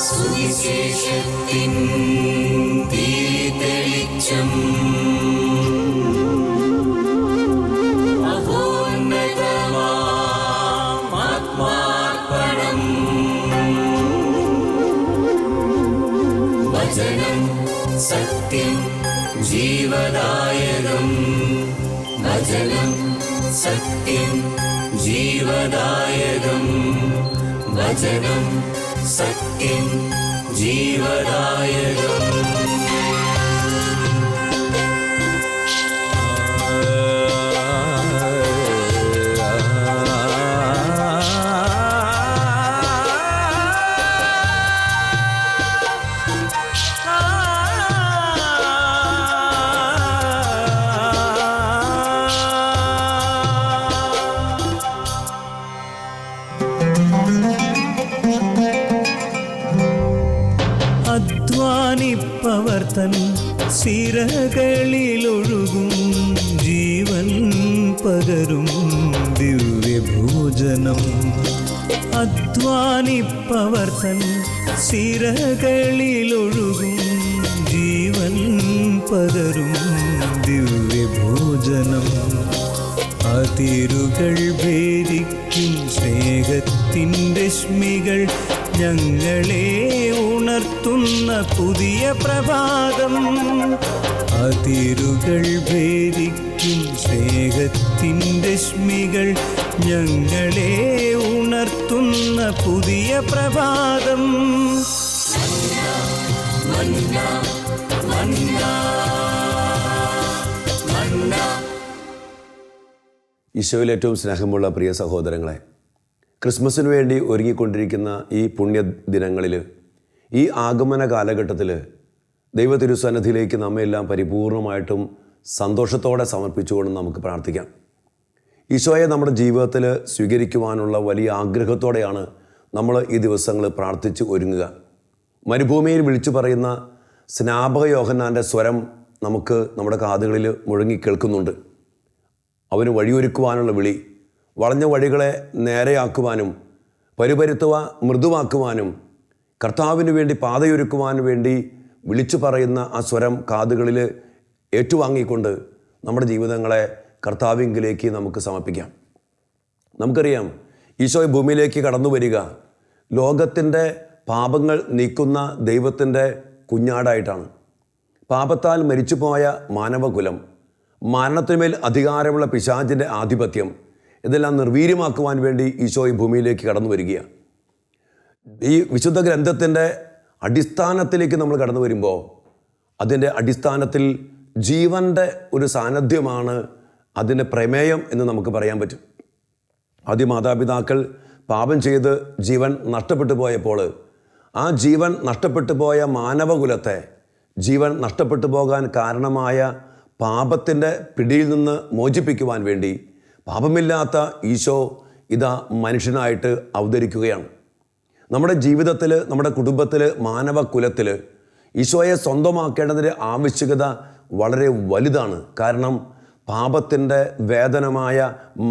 സുവിശേഷത്തിൻ തീതെളിച്ചം ആത്മാർപ്പണം. വചനം സത്യം ജീവദായകം. വചനം സത്യം ജീവദായകം. വചനം സത്യം ജീവദായകം. അധ്വാനിപ്പവർത്തൻ സിരകളിലൊഴുകും ജീവൻ പകരും ദിവ്യഭോജനം. അധ്വാനിപ്പവർത്തൻ സിരകളിലൊഴുകും ജീവൻ പകരും ദിവ്യഭോജനം. അതിരുകൾ ഭേദിക്കും സ്നേഹത്തിൻ്റെ രശ്മികൾ ഞങ്ങളെ ഉണർത്തുന്ന പുതിയ പ്രഭാതം. അതിരുകൾ ഭേദിക്കും സ്നേഹത്തിൻ്റെ രശ്മികൾ ഞങ്ങളെ ഉണർത്തുന്ന പുതിയ പ്രഭാതം. ഈശോയിൽ ഏറ്റവും സ്നേഹമുള്ള പ്രിയ സഹോദരങ്ങളെ, ക്രിസ്മസിന് വേണ്ടി ഒരുങ്ങിക്കൊണ്ടിരിക്കുന്ന ഈ പുണ്യ ദിനങ്ങളിൽ, ഈ ആഗമന കാലഘട്ടത്തിൽ ദൈവ തിരുസന്നിധിയിലേക്ക് നമ്മെല്ലാം പരിപൂർണമായിട്ടും സന്തോഷത്തോടെ സമർപ്പിച്ചുകൊണ്ട് നമുക്ക് പ്രാർത്ഥിക്കാം. ഈശോയെ നമ്മുടെ ജീവിതത്തിൽ സ്വീകരിക്കുവാനുള്ള വലിയ ആഗ്രഹത്തോടെയാണ് നമ്മൾ ഈ ദിവസങ്ങൾ പ്രാർത്ഥിച്ച് ഒരുങ്ങുക. മരുഭൂമിയിൽ വിളിച്ചു പറയുന്ന സ്നാപക യോഹന്നാൻ്റെ സ്വരം നമുക്ക് നമ്മുടെ കാതുകളിൽ മുഴങ്ങി കേൾക്കുന്നുണ്ട്. അവന് വഴിയൊരുക്കുവാനുള്ള വിളി, വളഞ്ഞ വഴികളെ നേരെയാക്കുവാനും പരുപരുത്തുവ മൃദുവാക്കുവാനും കർത്താവിന് വേണ്ടി പാതയൊരുക്കുവാൻ വേണ്ടി വിളിച്ചു പറയുന്ന ആ സ്വരം കാതുകളിൽ ഏറ്റുവാങ്ങിക്കൊണ്ട് നമ്മുടെ ജീവിതങ്ങളെ കർത്താവിങ്കിലേക്ക് നമുക്ക് സമർപ്പിക്കാം. നമുക്കറിയാം, ഈശോ ഭൂമിയിലേക്ക് കടന്നു വരിക ലോകത്തിൻ്റെ പാപങ്ങൾ നീക്കുന്ന ദൈവത്തിൻ്റെ കുഞ്ഞാടായിട്ടാണ്. പാപത്താൽ മരിച്ചുപോയ മാനവകുലം, മരണത്തിന്മേൽ അധികാരമുള്ള പിശാചിൻ്റെ ആധിപത്യം, ഇതെല്ലാം നിർവീര്യമാക്കുവാൻ വേണ്ടി ഈശോ ഭൂമിയിലേക്ക് കടന്നു വരികയാണ്. ഈ വിശുദ്ധ ഗ്രന്ഥത്തിൻ്റെ അടിസ്ഥാനത്തിലേക്ക് നമ്മൾ കടന്നു വരുമ്പോൾ അതിൻ്റെ അടിസ്ഥാനത്തിൽ ജീവൻ്റെ ഒരു സാന്നിധ്യമാണ് അതിൻ്റെ പ്രമേയം എന്ന് നമുക്ക് പറയാൻ പറ്റും. ആദ്യ മാതാപിതാക്കൾ പാപം ചെയ്ത് ജീവൻ നഷ്ടപ്പെട്ടു പോയപ്പോൾ ആ ജീവൻ നഷ്ടപ്പെട്ടു പോയ മാനവകുലത്തെ, ജീവൻ നഷ്ടപ്പെട്ടു പോകാൻ കാരണമായ പാപത്തിൻ്റെ പിടിയിൽ നിന്ന് മോചിപ്പിക്കുവാൻ വേണ്ടി പാപമില്ലാത്ത ഈശോ ഇതാ മനുഷ്യനായിട്ട് അവതരിക്കുകയാണ്. നമ്മുടെ ജീവിതത്തിൽ, നമ്മുടെ കുടുംബത്തിൽ, മാനവകുലത്തിൽ ഈശോയെ സ്വന്തമാക്കേണ്ടതിൻ്റെ ആവശ്യകത വളരെ വലുതാണ്. കാരണം പാപത്തിൻ്റെ വേദനമായ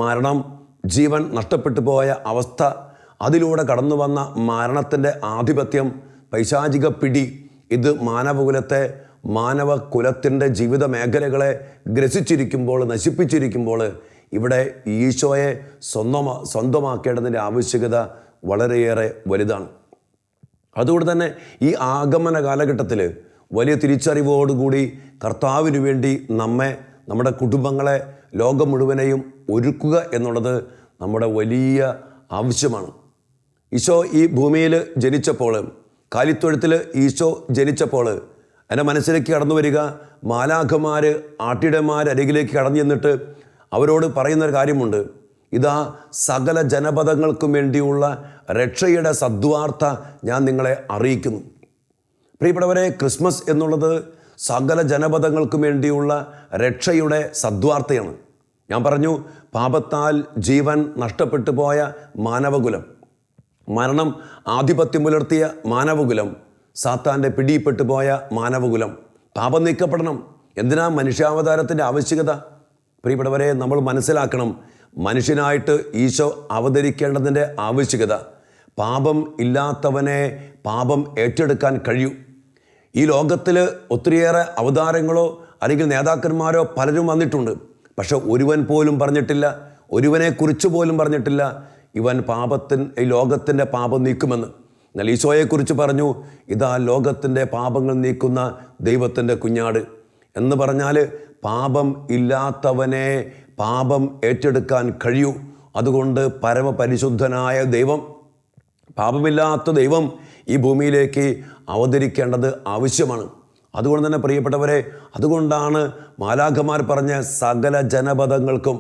മരണം, ജീവൻ നഷ്ടപ്പെട്ടു പോയ അവസ്ഥ, അതിലൂടെ കടന്നു വന്ന മരണത്തിൻ്റെ ആധിപത്യം, പൈശാചിക പിടി, ഇത് മാനവകുലത്തിൻ്റെ ജീവിത മേഖലകളെ ഗ്രസിച്ചിരിക്കുമ്പോൾ, നശിപ്പിച്ചിരിക്കുമ്പോൾ ഇവിടെ ഈശോയെ സ്വന്തമാക്കേണ്ടതിൻ്റെ ആവശ്യകത വളരെയേറെ വലുതാണ്. അതുകൊണ്ട് തന്നെ ഈ ആഗമന കാലഘട്ടത്തിൽ വലിയ തിരിച്ചറിവോടുകൂടി കർത്താവിന് വേണ്ടി നമ്മെ, നമ്മുടെ കുടുംബങ്ങളെ, ലോകം മുഴുവനെയും ഒരുക്കുക എന്നുള്ളത് നമ്മുടെ വലിയ ആവശ്യമാണ്. ഈശോ ഈ ഭൂമിയിൽ ജനിച്ചപ്പോൾ, കാലിത്തൊഴുത്തിൽ ഈശോ ജനിച്ചപ്പോൾ എൻ്റെ മനസ്സിലേക്ക് കടന്നു വരിക, മാലാഖമാർ ആട്ടിടമാരരികിലേക്ക് കടന്നു ചെന്നിട്ട് അവരോട് പറയുന്നൊരു കാര്യമുണ്ട്. ഇതാ സകല ജനപദങ്ങൾക്കും വേണ്ടിയുള്ള രക്ഷയുടെ സദ്വാർത്ത ഞാൻ നിങ്ങളെ അറിയിക്കുന്നു. പ്രിയപ്പെട്ടവരെ, ക്രിസ്മസ് എന്നുള്ളത് സകല ജനപദങ്ങൾക്കും വേണ്ടിയുള്ള രക്ഷയുടെ സദ്വാർത്തയാണ്. ഞാൻ പറഞ്ഞു, പാപത്താൽ ജീവൻ നഷ്ടപ്പെട്ടു പോയ മാനവകുലം, മരണം ആധിപത്യം പുലർത്തിയ മാനവകുലം, സാത്താൻ്റെ പിടിപ്പെട്ടു പോയ മാനവകുലം, പാപം നീക്കപ്പെടണം. എന്തിനാ മനുഷ്യാവതാരത്തിൻ്റെ ആവശ്യകത? പ്രിയപ്പെട്ടവരെ, നമ്മൾ മനസ്സിലാക്കണം, മനുഷ്യനായിട്ട് ഈശോ അവതരിക്കേണ്ടതിൻ്റെ ആവശ്യകത പാപം ഇല്ലാത്തവനെ പാപം ഏറ്റെടുക്കാൻ കഴിയൂ. ഈ ലോകത്തിൽ ഒത്തിരിയേറെ അവതാരങ്ങളോ അല്ലെങ്കിൽ നേതാക്കന്മാരോ പലരും വന്നിട്ടുണ്ട്. പക്ഷെ ഒരുവൻ പോലും പറഞ്ഞിട്ടില്ല, ഒരുവനെക്കുറിച്ച് പോലും പറഞ്ഞിട്ടില്ല ഇവൻ ഈ ലോകത്തിൻ്റെ പാപം നീക്കുമെന്ന്. എന്നാൽ ഈശോയെക്കുറിച്ച് പറഞ്ഞു, ഇതാ ലോകത്തിൻ്റെ പാപങ്ങൾ നീക്കുന്ന ദൈവത്തിൻ്റെ കുഞ്ഞാട് എന്ന് പറഞ്ഞാൽ പാപം ഇല്ലാത്തവനെ പാപം ഏറ്റെടുക്കാൻ കഴിയൂ. അതുകൊണ്ട് പരമപരിശുദ്ധനായ ദൈവം, പാപമില്ലാത്ത ദൈവം ഈ ഭൂമിയിലേക്ക് അവതരിക്കേണ്ടത് ആവശ്യമാണ്. അതുകൊണ്ട് തന്നെ പ്രിയപ്പെട്ടവരെ, അതുകൊണ്ടാണ് മാലാഖമാർ പറഞ്ഞ സകല ജനപദങ്ങൾക്കും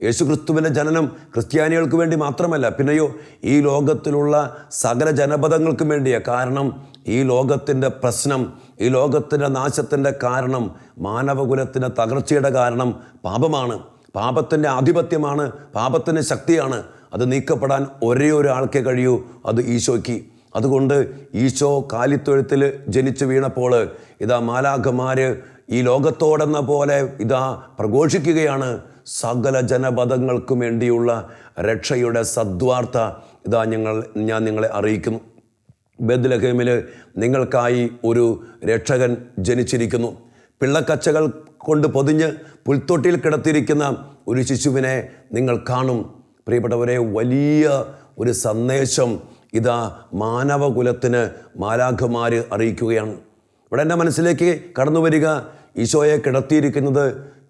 യേശുക്രിസ്തുവിൻ്റെ ജനനം ക്രിസ്ത്യാനികൾക്ക് വേണ്ടി മാത്രമല്ല, പിന്നെയോ ഈ ലോകത്തിലുള്ള സകല ജനപദങ്ങൾക്കും വേണ്ടിയാണ്. കാരണം ഈ ലോകത്തിൻ്റെ പ്രശ്നം, ഈ ലോകത്തിൻ്റെ നാശത്തിൻ്റെ കാരണം, മാനവകുലത്തിൻ്റെ തകർച്ചയുടെ കാരണം പാപമാണ്, പാപത്തിൻ്റെ ആധിപത്യമാണ്, പാപത്തിൻ്റെ ശക്തിയാണ്. അത് നീക്കപ്പെടാൻ ഒരേ ഒരാൾക്കേ കഴിയൂ, അത് ഈശോയ്ക്ക്. അതുകൊണ്ട് ഈശോ കാലിത്തൊഴുത്തിൽ ജനിച്ചു വീണപ്പോൾ ഇതാ മാലാഖമാർ ഈ ലോകത്തോടെന്ന പോലെ ഇതാ പ്രഘോഷിക്കുകയാണ്, സകല ജനപദങ്ങൾക്കും വേണ്ടിയുള്ള രക്ഷയുടെ സദ്വാർത്ത ഇതാ ഞാൻ നിങ്ങളെ അറിയിക്കുന്നു. ബെത്ലഹേമിൽ നിങ്ങൾക്കായി ഒരു രക്ഷകൻ ജനിച്ചിരിക്കുന്നു. പിള്ളക്കച്ചകൾ കൊണ്ട് പൊതിഞ്ഞ് പുൽത്തൊട്ടിയിൽ കിടത്തിയിരിക്കുന്ന ഒരു ശിശുവിനെ നിങ്ങൾ കാണും. പ്രിയപ്പെട്ടവരെ, വലിയ ഒരു സന്ദേശം ഇതാ മാനവകുലത്തിന് മാലാഖമാർ അറിയിക്കുകയാണ്. ഇവിടെ എൻ്റെ മനസ്സിലേക്ക് കടന്നു വരിക, ഈശോയെ കിടത്തിയിരിക്കുന്നത്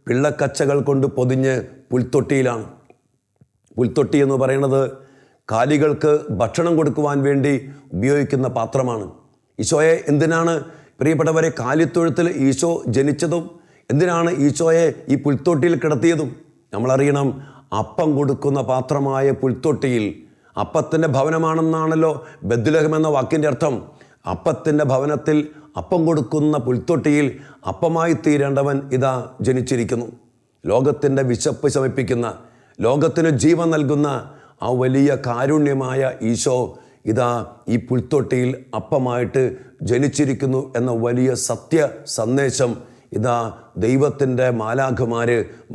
പിള്ളക്കച്ചകൾ കൊണ്ട് പൊതിഞ്ഞ് പുൽത്തൊട്ടിയിലാണ്. പുൽത്തൊട്ടി എന്ന് പറയുന്നത് കാലികൾക്ക് ഭക്ഷണം കൊടുക്കുവാൻ വേണ്ടി ഉപയോഗിക്കുന്ന പാത്രമാണ്. ഈശോയെ എന്തിനാണ് പ്രിയപ്പെട്ടവരെ കാലിത്തൊഴുത്തിൽ ഈശോ ജനിച്ചതും എന്തിനാണ് ഈശോയെ ഈ പുൽത്തൊട്ടിയിൽ കിടത്തിയതും? നമ്മളറിയണം, അപ്പം കൊടുക്കുന്ന പാത്രമായ പുൽത്തൊട്ടിയിൽ, അപ്പത്തിൻ്റെ ഭവനമാണെന്നാണല്ലോ ബെത്ലഹേം എന്ന വാക്കിൻ്റെ അർത്ഥം. അപ്പത്തിൻ്റെ ഭവനത്തിൽ അപ്പം കൊടുക്കുന്ന പുൽത്തൊട്ടിയിൽ അപ്പമായി തീരേണ്ടവൻ ഇതാ ജനിച്ചിരിക്കുന്നു. ലോകത്തിൻ്റെ വിശപ്പ് ശമിപ്പിക്കുന്ന, ലോകത്തിന് ജീവൻ നൽകുന്ന ആ വലിയ കാരുണ്യമായ ഈശോ ഇതാ ഈ പുൽത്തൊട്ടിയിൽ അപ്പമായിട്ട് ജനിച്ചിരിക്കുന്നു എന്ന വലിയ സത്യ സന്ദേശം ഇതാ ദൈവത്തിൻ്റെ മാലാഖമാർ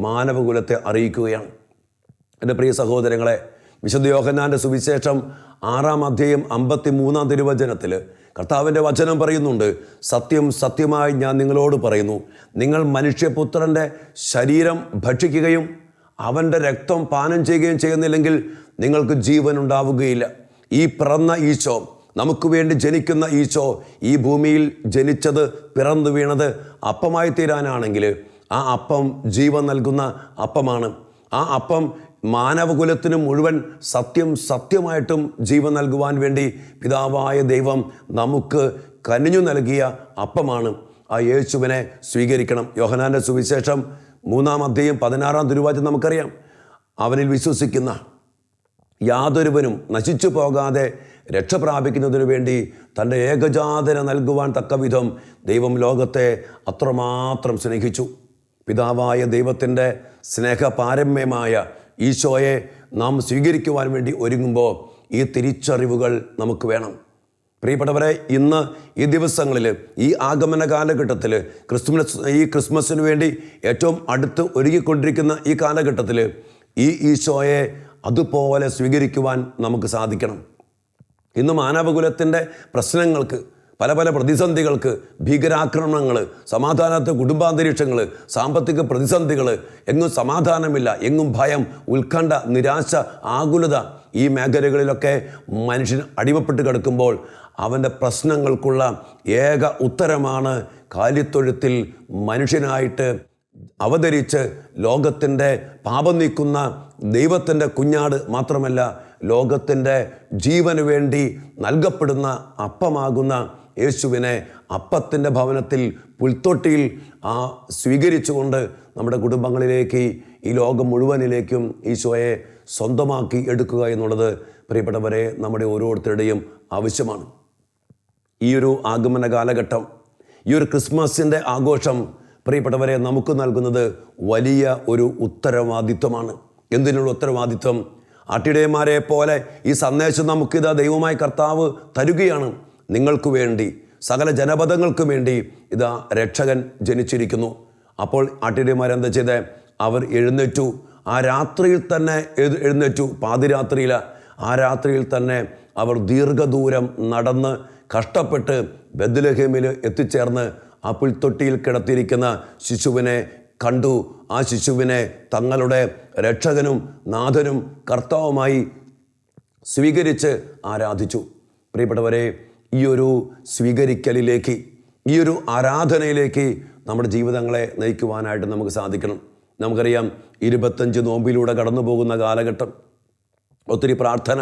മാനവകുലത്തെ അറിയിക്കുകയാണ്. എൻ്റെ പ്രിയ സഹോദരങ്ങളെ, വിശുദ്ധ യോഹന്നാൻ്റെ സുവിശേഷം 6-ാം അധ്യായം 53-ാം തിരുവചനത്തിൽ കർത്താവിൻ്റെ വചനം പറയുന്നുണ്ട്, സത്യം സത്യമായി ഞാൻ നിങ്ങളോട് പറയുന്നു, നിങ്ങൾ മനുഷ്യപുത്രൻ്റെ ശരീരം ഭക്ഷിക്കുകയും അവൻ്റെ രക്തം പാനം ചെയ്യുകയും ചെയ്യുന്നില്ലെങ്കിൽ നിങ്ങൾക്ക് ജീവൻ ഉണ്ടാവുകയില്ല. ഈ പിറന്ന ഈശോ, നമുക്ക് വേണ്ടി ജനിക്കുന്ന ഈശോ ഈ ഭൂമിയിൽ ജനിച്ചത്, പിറന്നു വീണത് അപ്പമായി തീരാനാണെങ്കിൽ ആ അപ്പം ജീവൻ നൽകുന്ന അപ്പമാണ്. ആ അപ്പം മാനവകുലത്തിന് മുഴുവൻ സത്യമായിട്ടും ജീവൻ നൽകുവാൻ വേണ്ടി പിതാവായ ദൈവം നമുക്ക് കനിഞ്ഞു നൽകിയ അപ്പമാണ്. ആ യേശുവിനെ സ്വീകരിക്കണം. യോഹന്നാൻ്റെ സുവിശേഷം 3-ാം അധ്യായം 16-ാം തിരുവചനം നമുക്കറിയാം, അവനിൽ വിശ്വസിക്കുന്ന യാതൊരുവനും നശിച്ചു പോകാതെ രക്ഷ പ്രാപിക്കുന്നതിനു വേണ്ടി തൻ്റെ ഏകജാതനെ നൽകുവാൻ തക്കവിധം ദൈവം ലോകത്തെ അത്രമാത്രം സ്നേഹിച്ചു. പിതാവായ ദൈവത്തിൻ്റെ സ്നേഹപാരമ്യമായ ഈശോയെ നാം സ്വീകരിക്കുവാൻ വേണ്ടി ഒരുങ്ങുമ്പോൾ ഈ തിരിച്ചറിവുകൾ നമുക്ക് വേണം. പ്രിയപ്പെട്ടവരെ, ഇന്ന് ഈ ദിവസങ്ങളിൽ, ഈ ആഗമന കാലഘട്ടത്തിൽ, ക്രിസ്മസിന് വേണ്ടി ഏറ്റവും അടുത്ത് ഒരുങ്ങിക്കൊണ്ടിരിക്കുന്ന ഈ കാലഘട്ടത്തിൽ ഈ ഈശോയെ അതുപോലെ സ്വീകരിക്കുവാൻ നമുക്ക് സാധിക്കണം. ഇന്ന് മാനവകുലത്തിൻ്റെ പ്രശ്നങ്ങൾക്ക്, പല പ്രതിസന്ധികൾക്ക്, ഭീകരാക്രമണങ്ങൾ, സമാധാനത്തെ കുടുംബാന്തരീക്ഷങ്ങൾ, സാമ്പത്തിക പ്രതിസന്ധികൾ, എങ്ങും സമാധാനമില്ല, എങ്ങും ഭയം, ഉത്കണ്ഠ, നിരാശ, ആകുലത, ഈ മേഖലകളിലൊക്കെ മനുഷ്യൻ അടിമപ്പെട്ട് കിടക്കുമ്പോൾ അവൻ്റെ പ്രശ്നങ്ങൾക്കുള്ള ഏക ഉത്തരമാണ് കാലിത്തൊഴുത്തിൽ മനുഷ്യനായിട്ട് അവതരിച്ച് ലോകത്തിൻ്റെ പാപം നീക്കുന്ന ദൈവത്തിൻ്റെ കുഞ്ഞാട് മാത്രമല്ല, ലോകത്തിൻ്റെ ജീവന് വേണ്ടി നൽകപ്പെടുന്ന അപ്പമാകുന്ന യേശുവിനെ അപ്പത്തിൻ്റെ ഭവനത്തിൽ പുൽത്തൊട്ടിയിൽ സ്വീകരിച്ചുകൊണ്ട് നമ്മുടെ കുടുംബങ്ങളിലേക്ക്, ഈ ലോകം മുഴുവനിലേക്കും ഈശോയെ സ്വന്തമാക്കി എടുക്കുക എന്നുള്ളത് പ്രിയപ്പെട്ടവരെ നമ്മുടെ ഓരോരുത്തരുടെയും ആവശ്യമാണ്. ഈ ഒരു ആഗമന കാലഘട്ടം, ഈ ഒരു ക്രിസ്മസിൻ്റെ ആഘോഷം പ്രിയപ്പെട്ടവരെ നമുക്ക് നൽകുന്നത് വലിയ ഒരു ഉത്തരവാദിത്വമാണ്. എന്തിനുള്ള ഉത്തരവാദിത്വം? ആട്ടിടയന്മാരെ പോലെ ഈ സന്ദേശം നമുക്കിതാ ദൈവമായ കർത്താവ് തരുകയാണ്. നിങ്ങൾക്ക് വേണ്ടി, സകല ജനപദങ്ങൾക്കും വേണ്ടി ഇതാ രക്ഷകൻ ജനിച്ചിരിക്കുന്നു. അപ്പോൾ ആട്ടിടയന്മാരെന്താ ചെയ്തേ? അവർ എഴുന്നേറ്റു. ആ രാത്രിയിൽ തന്നെ എഴുന്നേറ്റു. പാതിരാത്രിയിൽ, ആ രാത്രിയിൽ തന്നെ അവർ ദീർഘദൂരം നടന്ന് കഷ്ടപ്പെട്ട് ബെത്ലഹേമിൽ എത്തിച്ചേർന്ന് ആ പുൽത്തൊട്ടിയിൽ കിടത്തിയിരിക്കുന്ന ശിശുവിനെ കണ്ടു. ആ ശിശുവിനെ തങ്ങളുടെ രക്ഷകനും നാഥനും കർത്താവുമായി സ്വീകരിച്ച് ആരാധിച്ചു. പ്രിയപ്പെട്ടവരെ, ഈ ഒരു സ്വീകരിക്കലിലേക്ക്, ഈ ഒരു ആരാധനയിലേക്ക് നമ്മുടെ ജീവിതങ്ങളെ നയിക്കുവാനായിട്ട് നമുക്ക് സാധിക്കണം. നമുക്കറിയാം, 25 നോമ്പിലൂടെ കടന്നു പോകുന്ന കാലഘട്ടം. ഒത്തിരി പ്രാർത്ഥന,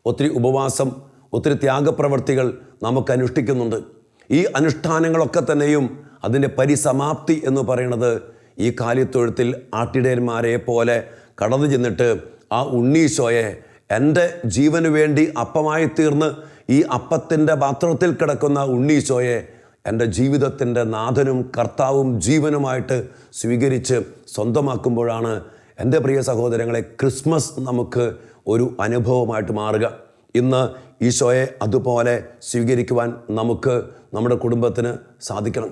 ഒത്തിരി ഉപവാസം, ഒത്തിരി ത്യാഗപ്രവർത്തികൾ നമുക്ക് അനുഷ്ഠിക്കുന്നുണ്ട്. ഈ അനുഷ്ഠാനങ്ങളൊക്കെ തന്നെയും അതിൻ്റെ പരിസമാപ്തി എന്ന് പറയുന്നത് ഈ കാലിത്തൊഴുത്തിൽ ആട്ടിടയന്മാരെ പോലെ കടന്നു ചെന്നിട്ട് ആ ഉണ്ണീശോയെ എൻ്റെ ജീവന് വേണ്ടി അപ്പമായി തീർന്ന് ഈ അപ്പത്തിൻ്റെ പാത്രത്തിൽ കിടക്കുന്ന ഉണ്ണീശോയെ എൻ്റെ ജീവിതത്തിൻ്റെ നാഥനും കർത്താവും ജീവനുമായിട്ട് സ്വീകരിച്ച് സ്വന്തമാക്കുമ്പോഴാണ് എൻ്റെ പ്രിയ സഹോദരങ്ങളെ ക്രിസ്മസ് നമുക്ക് ഒരു അനുഭവമായിട്ട് മാറുക. ഇന്ന് ഈശോയെ അതുപോലെ സ്വീകരിക്കുവാൻ നമുക്ക് നമ്മുടെ കുടുംബത്തിന് സാധിക്കണം.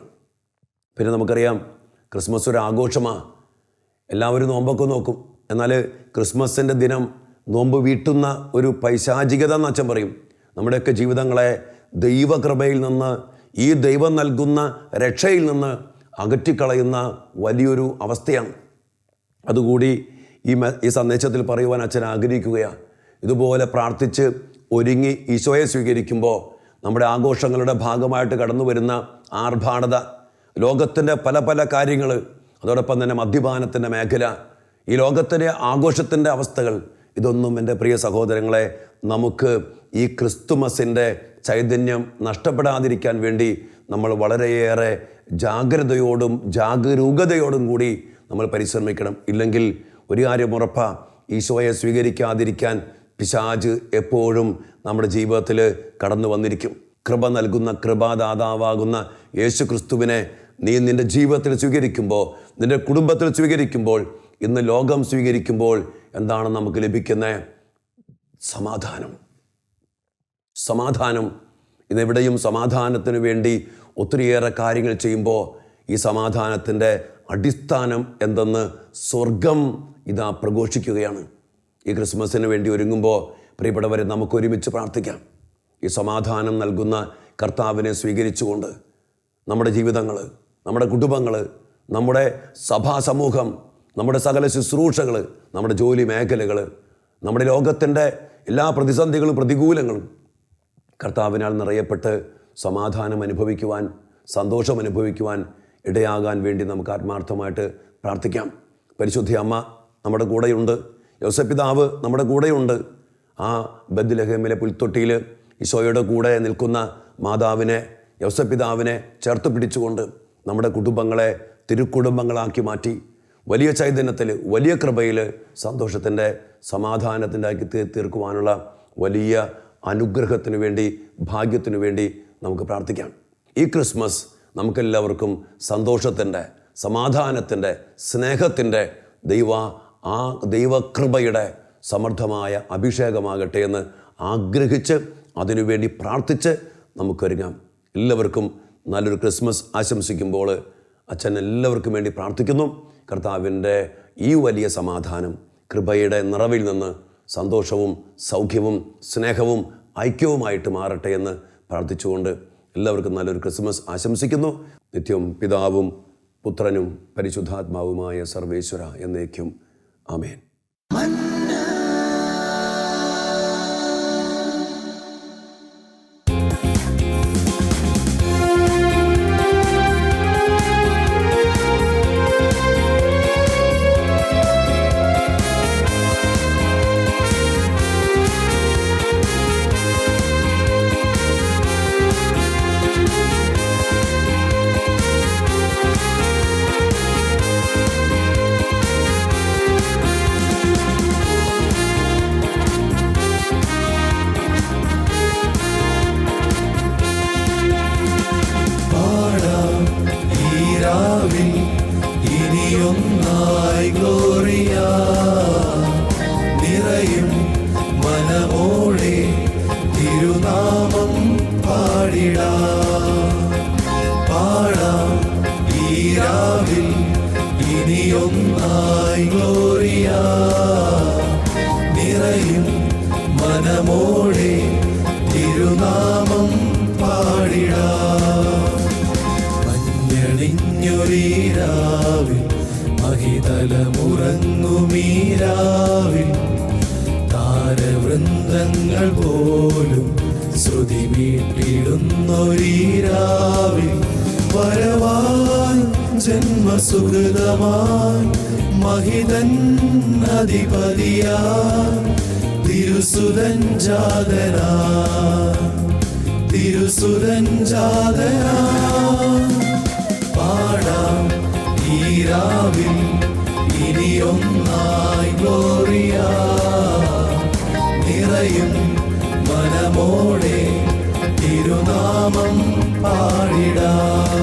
പിന്നെ നമുക്കറിയാം, ക്രിസ്മസ് ഒരു ആഘോഷമാണ്. എല്ലാവരും നോമ്പൊക്കെ നോക്കും. എന്നാൽ ക്രിസ്മസിൻ്റെ ദിനം നോമ്പ് വീട്ടുന്ന ഒരു പൈശാചികത എന്ന് അച്ഛൻ പറയും. നമ്മുടെയൊക്കെ ജീവിതങ്ങളെ ദൈവകൃപയിൽ നിന്ന്, ഈ ദൈവം നൽകുന്ന രക്ഷയിൽ നിന്ന് അകറ്റിക്കളയുന്ന വലിയൊരു അവസ്ഥയാണ്. അതുകൂടി ഈ സന്ദേശത്തിൽ പറയുവാൻ അച്ഛൻ ആഗ്രഹിക്കുകയാണ്. ഇതുപോലെ പ്രാർത്ഥിച്ച് ഒരുങ്ങി ഈശോയെ സ്വീകരിക്കുമ്പോൾ നമ്മുടെ ആഘോഷങ്ങളുടെ ഭാഗമായിട്ട് കടന്നു വരുന്ന ആർഭാടത, ലോകത്തിൻ്റെ പല പല കാര്യങ്ങൾ, അതോടൊപ്പം തന്നെ മദ്യപാനത്തിൻ്റെ മേഖല, ഈ ലോകത്തിൻ്റെ ആഘോഷത്തിൻ്റെ അവസ്ഥകൾ, ഇതൊന്നും എൻ്റെ പ്രിയ സഹോദരങ്ങളെ നമുക്ക് ഈ ക്രിസ്തുമസിൻ്റെ ചൈതന്യം നഷ്ടപ്പെടാതിരിക്കാൻ വേണ്ടി നമ്മൾ വളരെയേറെ ജാഗ്രതയോടും ജാഗരൂകതയോടും കൂടി നമ്മൾ പരിശ്രമിക്കണം. ഇല്ലെങ്കിൽ ഒരു കാര്യം ഉറപ്പാ, ഈശോയെ സ്വീകരിക്കാതിരിക്കാൻ പിശാച് എപ്പോഴും നമ്മുടെ ജീവിതത്തിൽ കടന്നു വന്നിരിക്കും. കൃപ നൽകുന്ന കൃപാദാതാവാകുന്ന യേശു ക്രിസ്തുവിനെ നീ നിൻ്റെ ജീവിതത്തിൽ സ്വീകരിക്കുമ്പോൾ, നിൻ്റെ കുടുംബത്തിൽ സ്വീകരിക്കുമ്പോൾ, ഇന്ന് ലോകം സ്വീകരിക്കുമ്പോൾ എന്താണ് നമുക്ക് ലഭിക്കുന്നത്? സമാധാനം. സമാധാനം. ഇന്നെവിടെയും സമാധാനത്തിന് വേണ്ടി ഒത്തിരിയേറെ കാര്യങ്ങൾ ചെയ്യുമ്പോൾ ഈ സമാധാനത്തിൻ്റെ അടിസ്ഥാനം എന്തെന്ന് സ്വർഗം ഇതാ പ്രഘോഷിക്കുകയാണ്. ഈ ക്രിസ്മസിന് വേണ്ടി ഒരുങ്ങുമ്പോൾ പ്രിയപ്പെട്ടവരെ, നമുക്കൊരുമിച്ച് പ്രാർത്ഥിക്കാം. ഈ സമാധാനം നൽകുന്ന കർത്താവിനെ സ്വീകരിച്ചുകൊണ്ട് നമ്മുടെ ജീവിതങ്ങൾ, നമ്മുടെ കുടുംബങ്ങൾ, നമ്മുടെ സഭാ സമൂഹം, നമ്മുടെ സകല ശുശ്രൂഷകൾ, നമ്മുടെ ജോലി മേഖലകൾ, നമ്മുടെ ലോകത്തിൻ്റെ എല്ലാ പ്രതിസന്ധികളും പ്രതികൂലങ്ങളും കർത്താവിനാൽ നിറയപ്പെട്ട് സമാധാനം അനുഭവിക്കുവാൻ, സന്തോഷം അനുഭവിക്കുവാൻ ഇടയാകാൻ വേണ്ടി നമുക്ക് ആത്മാർത്ഥമായിട്ട് പ്രാർത്ഥിക്കാം. പരിശുദ്ധ അമ്മ നമ്മുടെ കൂടെയുണ്ട്. യോസേപ്പ് പിതാവ് നമ്മുടെ കൂടെയുണ്ട്. ആ ബെത്ലഹേമിലെ പുൽത്തൊട്ടിയിൽ ഈശോയുടെ കൂടെ നിൽക്കുന്ന മാതാവിനെ, യോസേപ്പ് പിതാവിനെ ചേർത്ത് പിടിച്ചുകൊണ്ട് നമ്മുടെ കുടുംബങ്ങളെ തിരുക്കുടുംബങ്ങളാക്കി മാറ്റി വലിയ ചൈതന്യത്തിൽ, വലിയ കൃപയിൽ, സന്തോഷത്തിൻ്റെ, സമാധാനത്തിൻ്റെ ആക്കി തീർക്കുവാനുള്ള വലിയ അനുഗ്രഹത്തിനു വേണ്ടി, ഭാഗ്യത്തിനു വേണ്ടി നമുക്ക് പ്രാർത്ഥിക്കാം. ഈ ക്രിസ്മസ് നമുക്കെല്ലാവർക്കും സന്തോഷത്തിൻ്റെ, സമാധാനത്തിൻ്റെ, സ്നേഹത്തിൻ്റെ, ദൈവകൃപയുടെ സമൃദ്ധമായ അഭിഷേകമാകട്ടെ എന്ന് ആഗ്രഹിച്ച് അതിനുവേണ്ടി പ്രാർത്ഥിച്ച് നമുക്കൊരുങ്ങാം. എല്ലാവർക്കും നല്ലൊരു ക്രിസ്മസ് ആശംസിക്കുമ്പോൾ അച്ഛൻ എല്ലാവർക്കും വേണ്ടി പ്രാർത്ഥിക്കുന്നു. കർത്താവിൻ്റെ ഈ വലിയ സമാധാനം, കൃപയുടെ നിറവിൽ നിന്ന് സന്തോഷവും സൗഖ്യവും സ്നേഹവും ഐക്യവുമായിട്ട് മാറട്ടെ എന്ന് പ്രാർത്ഥിച്ചുകൊണ്ട് എല്ലാവർക്കും നല്ലൊരു ക്രിസ്മസ് ആശംസിക്കുന്നു. നിത്യം പിതാവും പുത്രനും പരിശുദ്ധാത്മാവുമായ സർവേശ്വര എന്നേക്കും ആമേൻ. ഇനിയൊന്നായി ഗ്ലോറിയ നിറയും മനമോടെ തിരുനാമം പാടിടാം. പാടാം ഈ രാവിൽ ഇനിയൊന്നായി ഗ്ലോറിയ നിറയും മനമോടെ തിരുനാമം പാടിടാം. മഞ്ഞണിഞ്ഞൊരീരാവിൽ മഹിതലമുറങ്ങുമീരാവിൽ താരവൃന്ദങ്ങൾ പോലും ശ്രുതി മീട്ടിടുന്നൊരീരാവിൽ വരവായി ജന്മസുഹൃതമായി മഹിതൻ അധിപതിയായി തിരുസുതൻ ജാതനായി പാടാം ഈ രാവിൽ ഇനിയൊന്നായി ഗ്ലോറിയ നിറയും മനമോടെ തിരുനാമം പാടിടാം.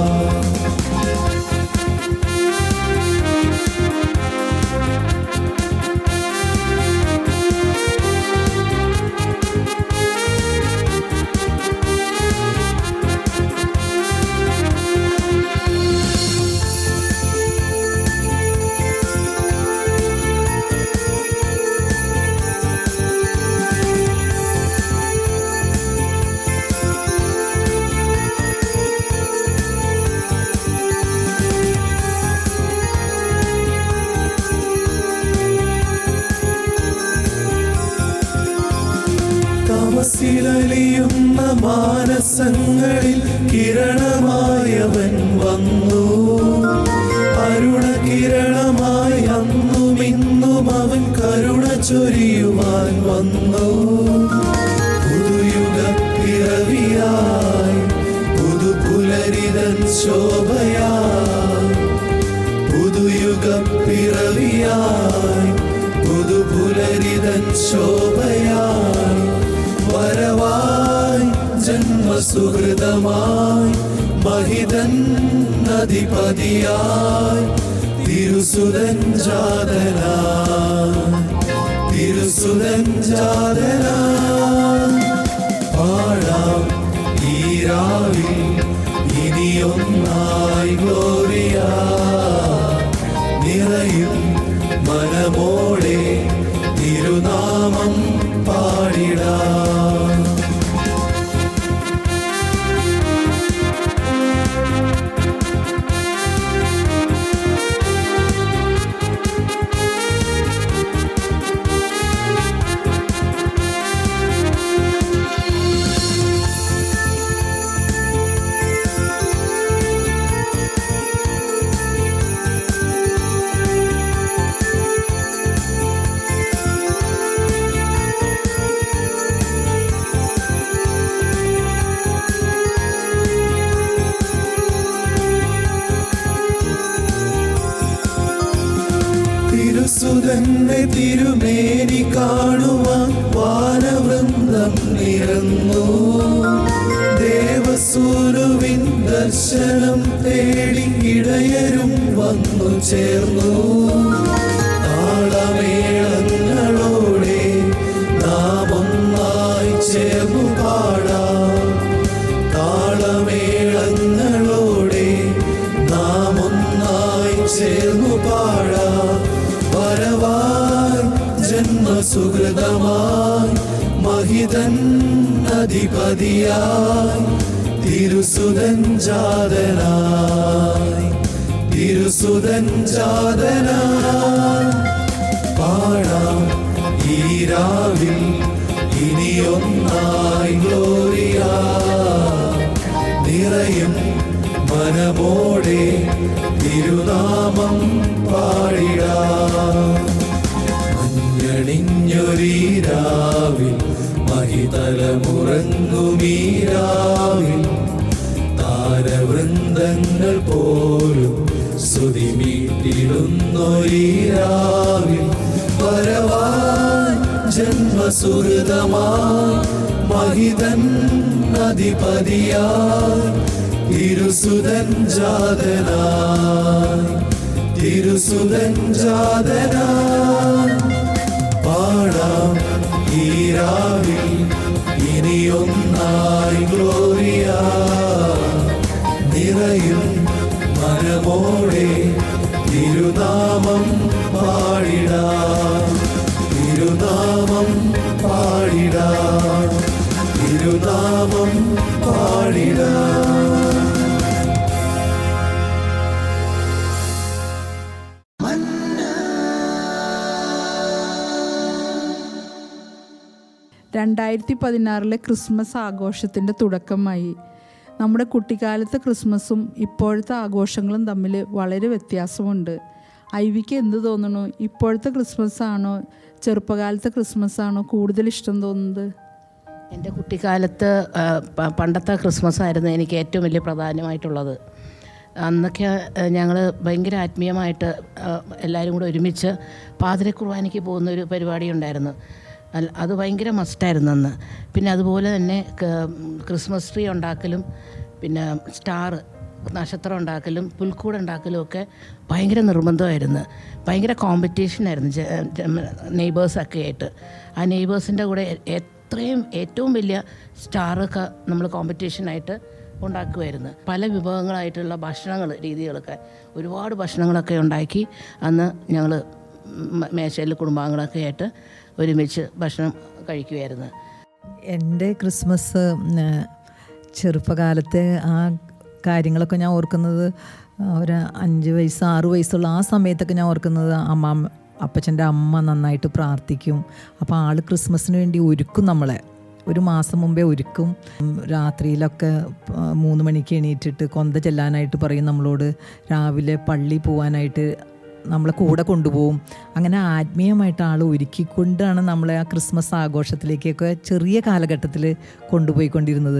തമസിലലിയുന്ന മാനസങ്ങളിൽ കിരണമായവൻ വന്നു. അരുണകിരണമായി അന്നുമിന്നും അവൻ കരുണ ചൊരിയുവാൻ വന്നു. പുതുയുഗ പിറവിയായി പുതുപുലരിതൻ ശോഭയായി പുതുയുഗ പിറവിയായി പുതുപുലരിതൻ ശോഭയായി വരവായി ജന്മസുഹൃതമായി മഹിതൻ അധിപതിയായി തിരുസുതൻ ജാതനായി പാടാം ഈ രാവിൽ ഇനിയൊന്നായി ഗ്ലോറിയ നിറയും മനമോടെ തിരുനാമം പാടിടാം. തിരുസുതന്റെ തിരുമേനി കാണുവാൻ വാനവൃന്ദം നിരന്നു. ദേവസൂനുവിൻ ദർശനം തേടി ഇടയരും വന്നു ചേർന്നു. താളമേളങ്ങളോടെ നാം ഒന്നായി ചേർന്നു പാടാം. താളമേളങ്ങളോടെ നാം ഒന്നായി ചേർന്നു പാടാം. വരവായി ജന്മസുഹൃതമായി മഹിതൻ അധിപതിയായി തിരുസുതൻ ജാതനായി പാടാം ഈ രാവിൽ ഇനിയൊന്നായി ഗ്ലോറിയ നിറയും മനമോടെ തിരുനാമം പാടിടാം. മഞ്ഞണിഞ്ഞൊരീരാവിൽ മഹിതലമുറങ്ങുമീരാവിൽ താരവൃന്ദങ്ങൾ പോലും സ്തുതി മീട്ടിടുന്നൊരീരാവിൽ വരവായി ജന്മസുഹൃതമായി മഹിതൻ അധിപതിയായി തിരുസുതൻ ജാതനായി പാടാം ഈ രാവിൽ ഇനിയൊന്നായി ഗ്ലോറിയ നിറയും മനമോടെ തിരുനാമം പാടിടാം, തിരുനാമം പാടിടാം, തിരുനാമം പാടിടാം. രണ്ടായിരത്തി 2016 ക്രിസ്മസ് ആഘോഷത്തിൻ്റെ തുടക്കമായി. നമ്മുടെ കുട്ടിക്കാലത്തെ ക്രിസ്മസും ഇപ്പോഴത്തെ ആഘോഷങ്ങളും തമ്മിൽ വളരെ വ്യത്യാസമുണ്ട്. ഐവിക്ക് എന്ത് തോന്നുന്നു? ഇപ്പോഴത്തെ ക്രിസ്മസ് ആണോ ചെറുപ്പകാലത്തെ ക്രിസ്മസ് ആണോ കൂടുതൽ ഇഷ്ടം തോന്നുന്നത്? എൻ്റെ കുട്ടിക്കാലത്ത് പണ്ടത്തെ ക്രിസ്മസ് ആയിരുന്നു എനിക്ക് ഏറ്റവും വലിയ പ്രധാനമായിട്ടുള്ളത്. അന്നൊക്കെ ഞങ്ങൾ ഭയങ്കര ആത്മീയമായിട്ട് എല്ലാവരും കൂടെ ഒരുമിച്ച് പാതിരക്കുർബാനയ്ക്ക് പോകുന്നൊരു പരിപാടി ഉണ്ടായിരുന്നു. അത് ഭയങ്കര മസ്റ്റായിരുന്നു അന്ന്. പിന്നെ അതുപോലെ തന്നെ ക്രിസ്മസ് ട്രീ ഉണ്ടാക്കലും പിന്നെ സ്റ്റാർ നക്ഷത്രം ഉണ്ടാക്കലും പുൽക്കൂട് ഉണ്ടാക്കലും ഒക്കെ ഭയങ്കര നിർബന്ധമായിരുന്നു. ഭയങ്കര കോമ്പറ്റീഷനായിരുന്നു നെയ്ബേഴ്സൊക്കെ ആയിട്ട്. ആ നെയ്ബേഴ്സിൻ്റെ കൂടെ ഏറ്റവും വലിയ സ്റ്റാറൊക്കെ നമ്മൾ കോമ്പറ്റീഷനായിട്ട് ഉണ്ടാക്കുമായിരുന്നു. പല വിഭവങ്ങളായിട്ടുള്ള രീതികളൊക്കെ ഒരുപാട് ഭക്ഷണങ്ങളൊക്കെ ഉണ്ടാക്കി അന്ന് ഞങ്ങൾ മേശയിൽ കുടുംബാംഗങ്ങളൊക്കെ ആയിട്ട് ഒരുമിച്ച് ഭക്ഷണം കഴിക്കുമായിരുന്നു. എൻ്റെ ക്രിസ്മസ് ചെറുപ്പകാലത്തെ ആ കാര്യങ്ങളൊക്കെ ഞാൻ ഓർക്കുന്നത് ഒരു 5 വയസ്സ് 6 വയസ്സുള്ള ആ സമയത്തൊക്കെ ഞാൻ ഓർക്കുന്നത് അപ്പച്ചൻ്റെ അമ്മ നന്നായിട്ട് പ്രാർത്ഥിക്കും. അപ്പോൾ ആൾ ക്രിസ്മസിന് വേണ്ടി ഒരുക്കും, നമ്മളെ ഒരു മാസം മുമ്പേ ഒരുക്കും. രാത്രിയിലൊക്കെ 3 മണിക്ക് എണീറ്റിട്ട് കൊന്ത ചെല്ലാനായിട്ട് പറയും നമ്മളോട്. രാവിലെ പള്ളി പോകാനായിട്ട് നമ്മളെ കൂടെ കൊണ്ടുപോകും. അങ്ങനെ ആത്മീയമായിട്ട് ആൾ ഒരുക്കിക്കൊണ്ടാണ് നമ്മളെ ആ ക്രിസ്മസ് ആഘോഷത്തിലേക്കൊക്കെ ചെറിയ കാലഘട്ടത്തിൽ കൊണ്ടുപോയിക്കൊണ്ടിരുന്നത്.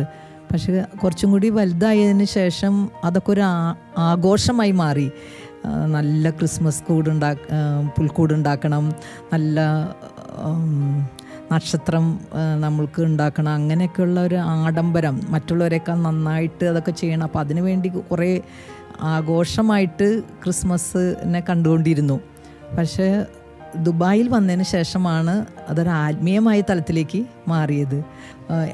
പക്ഷേ കുറച്ചും കൂടി വലുതായതിന് ശേഷം അതൊക്കെ ഒരു ആഘോഷമായി മാറി. നല്ല ക്രിസ്മസ് പുൽക്കൂടുണ്ടാക്കണം, നല്ല നക്ഷത്രം നമ്മൾക്ക് ഉണ്ടാക്കണം, അങ്ങനെയൊക്കെയുള്ള ഒരു ആഡംബരം, മറ്റുള്ളവരെക്കാൾ നന്നായിട്ട് അതൊക്കെ ചെയ്യണം. അപ്പോൾ അതിനു വേണ്ടി കുറേ ആഘോഷമായിട്ട് ക്രിസ്മസിനെ കണ്ടുകൊണ്ടിരുന്നു. പക്ഷേ ദുബായിൽ വന്നതിന് ശേഷമാണ് അതൊരു ആത്മീയമായ തലത്തിലേക്ക് മാറിയത്.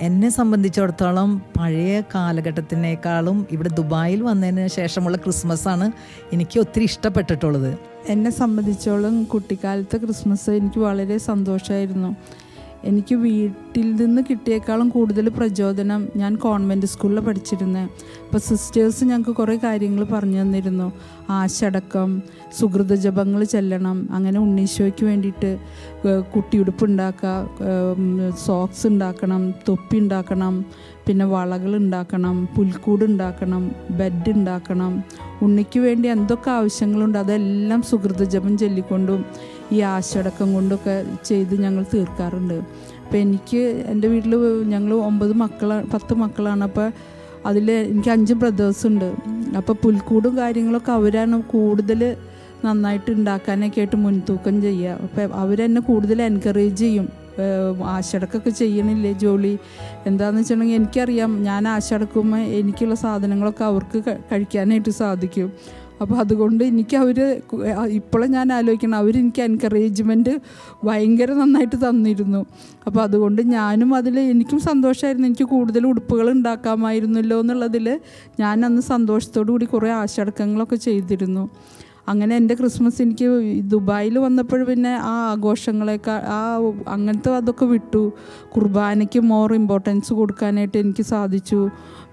എന്നെ സംബന്ധിച്ചിടത്തോളം പഴയ കാലഘട്ടത്തിനേക്കാളും ഇവിടെ ദുബായിൽ വന്നതിന് ശേഷമുള്ള ക്രിസ്മസാണ് എനിക്ക് ഒത്തിരി ഇഷ്ടപ്പെട്ടിട്ടുള്ളത്. എന്നെ സംബന്ധിച്ചോളം കുട്ടിക്കാലത്തെ ക്രിസ്മസ് എനിക്ക് വളരെ സന്തോഷമായിരുന്നു. എനിക്ക് വീട്ടിൽ നിന്ന് കിട്ടിയേക്കാളും കൂടുതൽ പ്രചോദനം ഞാൻ കോൺവെൻറ്റ് സ്കൂളിൽ പഠിച്ചിരുന്നത്. അപ്പോൾ സിസ്റ്റേഴ്സ് ഞങ്ങൾക്ക് കുറേ കാര്യങ്ങൾ പറഞ്ഞു തന്നിരുന്നു. ആശടക്കം, സുഹൃത ജപങ്ങൾ ചെല്ലണം, അങ്ങനെ ഉണ്ണീശോയ്ക്ക് വേണ്ടിയിട്ട് കുട്ടിയുടുപ്പ് ഉണ്ടാക്കുക, സോക്സ് ഉണ്ടാക്കണം, തൊപ്പി ഉണ്ടാക്കണം, പിന്നെ വളകൾ ഉണ്ടാക്കണം, പുൽക്കൂട് ഉണ്ടാക്കണം, ബെഡ് ഉണ്ടാക്കണം, ഉണ്ണിക്ക് വേണ്ടി എന്തൊക്കെ ആവശ്യങ്ങളുണ്ട് അതെല്ലാം സുഹൃത ജപം ചൊല്ലിക്കൊണ്ടും ഈ ആശടക്കം കൊണ്ടൊക്കെ ചെയ്ത് ഞങ്ങൾ തീർക്കാറുണ്ട്. അപ്പോൾ എനിക്ക് എൻ്റെ വീട്ടിൽ ഞങ്ങൾ 10 മക്കളാണ്. അപ്പോൾ അതിൽ എനിക്ക് 5 ബ്രദേഴ്സ് ഉണ്ട്. അപ്പോൾ പുൽക്കൂടും കാര്യങ്ങളൊക്കെ അവരാണ് കൂടുതൽ നന്നായിട്ട് ഉണ്ടാക്കാനൊക്കെ ആയിട്ട് മുൻതൂക്കം ചെയ്യുക. അപ്പോൾ അവരെന്നെ കൂടുതൽ എൻകറേജ് ചെയ്യും. ആശടക്കൊക്കെ ചെയ്യണില്ലേ ജോലി, എന്താണെന്ന് വെച്ചിട്ടുണ്ടെങ്കിൽ എനിക്കറിയാം ഞാൻ ആശടക്കുമ്പോൾ എനിക്കുള്ള സാധനങ്ങളൊക്കെ അവർക്ക് കഴിക്കാനായിട്ട് സാധിക്കും. അപ്പോൾ അതുകൊണ്ട് എനിക്ക് ഇപ്പോഴും ഞാൻ ആലോചിക്കണം, അവരെനിക്ക് എൻകറേജ്മെൻറ്റ് ഭയങ്കര നന്നായിട്ട് തന്നിരുന്നു. അപ്പോൾ അതുകൊണ്ട് ഞാനും എനിക്കും സന്തോഷമായിരുന്നു. എനിക്ക് കൂടുതൽ ഉടുപ്പുകൾ ഉണ്ടാക്കാമായിരുന്നല്ലോ എന്നുള്ളതിൽ ഞാൻ അന്ന് സന്തോഷത്തോടു കൂടി കുറേ ആശടക്കങ്ങളൊക്കെ ചെയ്തിരുന്നു. അങ്ങനെ എൻ്റെ ക്രിസ്മസ് എനിക്ക് ദുബായിൽ വന്നപ്പോൾ പിന്നെ ആ ആഘോഷങ്ങളെക്കാൾ അങ്ങനത്തെ അതൊക്കെ വിട്ടു. കുർബാനയ്ക്ക് മോർ ഇമ്പോർട്ടൻസ് കൊടുക്കാനായിട്ട് എനിക്ക് സാധിച്ചു.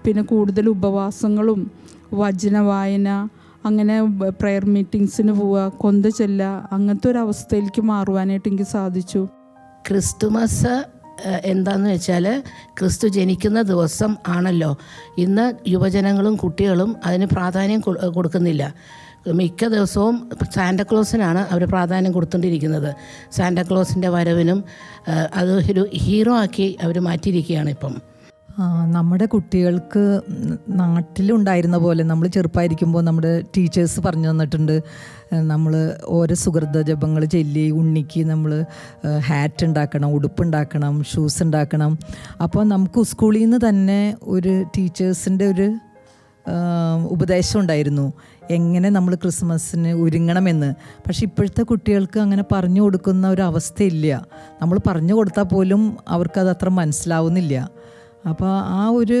പിന്നെ കൂടുതൽ ഉപവാസങ്ങളും വചന വായന, അങ്ങനെ പ്രെയർ മീറ്റിങ്സിന് പോവുക, കൊന്ത ചെല്ലുക, അങ്ങനത്തെ ഒരു അവസ്ഥയിലേക്ക് മാറുവാനായിട്ട് എനിക്ക് സാധിച്ചു. ക്രിസ്തുമസ് എന്താണെന്ന് വെച്ചാൽ ക്രിസ്തു ജനിക്കുന്ന ദിവസം ആണല്ലോ. ഇന്ന് യുവജനങ്ങളും കുട്ടികളും അതിന് പ്രാധാന്യം കൊടുക്കുന്നില്ല. മിക്ക ദിവസവും സാന്റാക്ലോസിനാണ് അവർ പ്രാധാന്യം കൊടുത്തുകൊണ്ടിരിക്കുന്നത്. സാന്റാക്ലോസിൻ്റെ വരവിനും അത് ഒരു ഹീറോ ആക്കി അവർ മാറ്റിയിരിക്കുകയാണ് ഇപ്പം. നമ്മുടെ കുട്ടികൾക്ക് നാട്ടിലുണ്ടായിരുന്ന പോലെ നമ്മൾ ചെറുപ്പമായിരിക്കുമ്പോൾ നമ്മുടെ ടീച്ചേഴ്സ് പറഞ്ഞു തന്നിട്ടുണ്ട്. നമ്മൾ ഓരോ സുഹൃത ജപങ്ങൾ ചൊല്ലി ഉണ്ണിക്ക് നമ്മൾ ഹാറ്റ് ഉണ്ടാക്കണം, ഉടുപ്പുണ്ടാക്കണം, ഷൂസ് ഉണ്ടാക്കണം. അപ്പോൾ നമുക്ക് സ്കൂളിൽ നിന്ന് തന്നെ ഒരു ടീച്ചേഴ്സിൻ്റെ ഒരു ഉപദേശം ഉണ്ടായിരുന്നു എങ്ങനെ നമ്മൾ ക്രിസ്മസിന് ഒരുങ്ങണമെന്ന്. പക്ഷെ ഇപ്പോഴത്തെ കുട്ടികൾക്ക് അങ്ങനെ പറഞ്ഞു കൊടുക്കുന്ന ഒരു അവസ്ഥയില്ല. നമ്മൾ പറഞ്ഞു കൊടുത്താൽ പോലും അവർക്കത് അത്ര മനസ്സിലാവുന്നില്ല. അപ്പോൾ ആ ഒരു